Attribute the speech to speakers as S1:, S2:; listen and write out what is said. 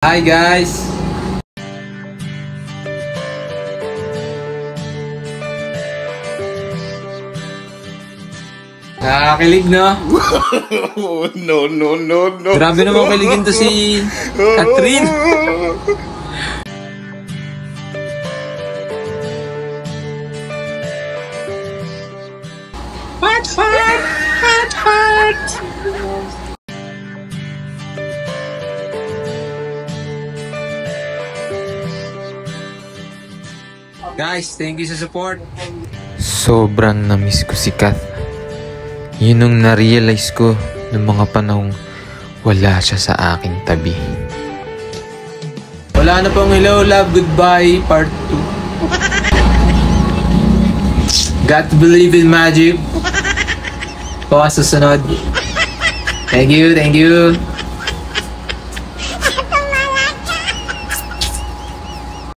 S1: Hi guys! Nakakilig no?
S2: No.
S1: Grabe naman kiligin to si Catherine. Hot. Guys, thank you sa support.
S3: Sobrang na-miss ko si Kath. Yun nung na-realize ko ng mga panahong wala siya sa aking tabi.
S1: Wala na pong hello, love, goodbye, part 2. Got to believe in magic. Po, susunod. Thank you.